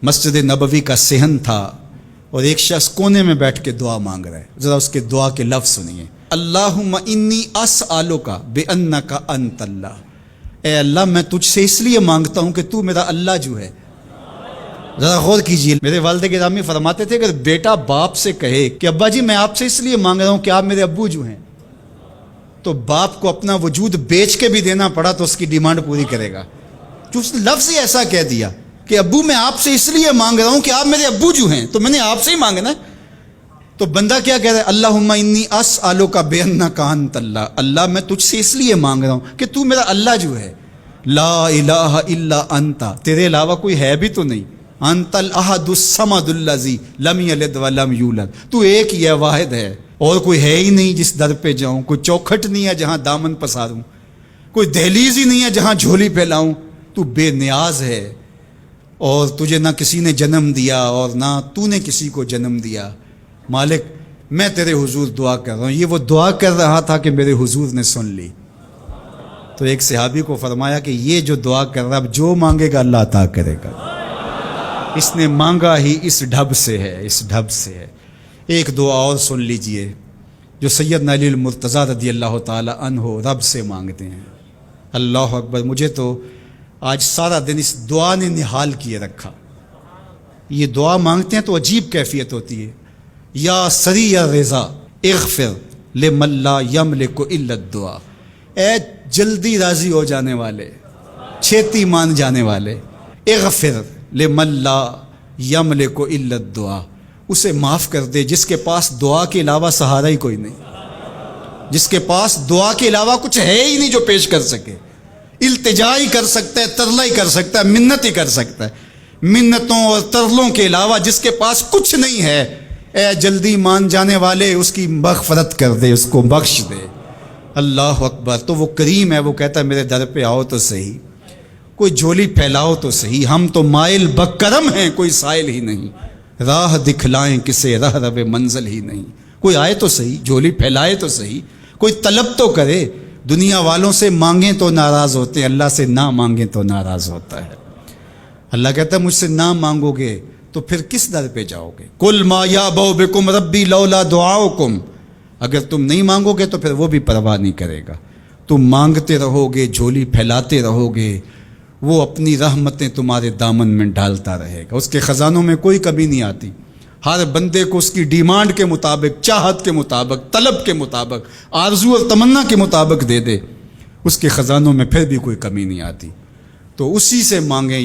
مسجد نبوی کا صحن تھا اور ایک شخص کونے میں بیٹھ کے دعا مانگ رہا ہے. ذرا اس کے دعا کے لفظ سنیے. اللہم انی اسألک بانک انت اللہ. اے اللہ میں تجھ سے اس لیے مانگتا ہوں کہ تو میرا اللہ جو ہے. ذرا غور کیجیے. میرے والد گرامی فرماتے تھے کہ بیٹا باپ سے کہے کہ ابا جی میں آپ سے اس لیے مانگ رہا ہوں کہ آپ میرے ابو جو ہیں، تو باپ کو اپنا وجود بیچ کے بھی دینا پڑا تو اس کی ڈیمانڈ پوری کرے گا. جو اس نے لفظ ہی ایسا کہہ دیا کہ ابو میں آپ سے اس لیے مانگ رہا ہوں کہ آپ میرے ابو جو ہیں، تو میں نے آپ سے ہی مانگنا ہے. تو بندہ کیا کہہ رہا ہے؟ اللہم انی اسألک بانک انت اللہ. اللہ میں تجھ سے اس لیے مانگ رہا ہوں کہ تو میرا اللہ جو ہے. لا الہ الا انت، تیرے علاوہ کوئی ہے بھی تو نہیں. انت الاحد الصمد الذی لم یلد ولم یولد. تو ایک ہی ہے، واحد ہے، اور کوئی ہے ہی نہیں جس در پہ جاؤں. کوئی چوکھٹ نہیں ہے جہاں دامن پساروں، کوئی دہلیز ہی نہیں ہے جہاں جھولی پھیلاؤں. تو بے نیاز ہے اور تجھے نہ کسی نے جنم دیا اور نہ تو نے کسی کو جنم دیا. مالک میں تیرے حضور دعا کر رہا ہوں. یہ وہ دعا کر رہا تھا کہ میرے حضور نے سن لی. تو ایک صحابی کو فرمایا کہ یہ جو دعا کر رہا اب جو مانگے گا اللہ عطا کرے گا. اس نے مانگا ہی اس ڈھب سے ہے، اس ڈھب سے ہے. ایک دعا اور سن لیجئے جو سیدنا علی المرتضیٰ رضی اللہ تعالی عنہ رب سے مانگتے ہیں. اللہ اکبر. مجھے تو آج سارا دن اس دعا نے نحال کیے رکھا. یہ دعا مانگتے ہیں تو عجیب کیفیت ہوتی ہے. یا سریع الرضا اغفر لمن لا یملک الا الدعاء. اے جلدی راضی ہو جانے والے، چھیتی مان جانے والے، اغفر لمن لا یملک الا الدعاء. اسے معاف کر دے جس کے پاس دعا کے علاوہ سہارا ہی کوئی نہیں، جس کے پاس دعا کے علاوہ کچھ ہے ہی نہیں جو پیش کر سکے. التجا ہی کر سکتا ہے، ترلا ہی کر سکتا ہے، منت ہی کر سکتا ہے. منتوں اور ترلوں کے علاوہ جس کے پاس کچھ نہیں ہے، اے جلدی مان جانے والے اس کی مغفرت کر دے، اس کو بخش دے. اللہ اکبر. تو وہ کریم ہے، وہ کہتا ہے میرے در پہ آؤ تو صحیح، کوئی جھولی پھیلاؤ تو صحیح. ہم تو مائل بکرم ہیں، کوئی سائل ہی نہیں. راہ دکھلائیں کسے رہ رب منزل ہی نہیں. کوئی آئے تو صحیح، جھولی پھیلائے تو صحیح، کوئی طلب تو کرے. دنیا والوں سے مانگیں تو ناراض ہوتے ہیں، اللہ سے نہ مانگیں تو ناراض ہوتا ہے. اللہ کہتا ہے مجھ سے نہ مانگو گے تو پھر کس در پہ جاؤ گے؟ قل ما یعبؤ بکم ربی لولا دعاؤکم. اگر تم نہیں مانگو گے تو پھر وہ بھی پرواہ نہیں کرے گا. تم مانگتے رہو گے، جھولی پھیلاتے رہو گے، وہ اپنی رحمتیں تمہارے دامن میں ڈالتا رہے گا. اس کے خزانوں میں کوئی کمی نہیں آتی. ہر بندے کو اس کی ڈیمانڈ کے مطابق، چاہت کے مطابق، طلب کے مطابق، آرزو اور تمنا کے مطابق دے دے. اس کے خزانوں میں پھر بھی کوئی کمی نہیں آتی. تو اسی سے مانگیں.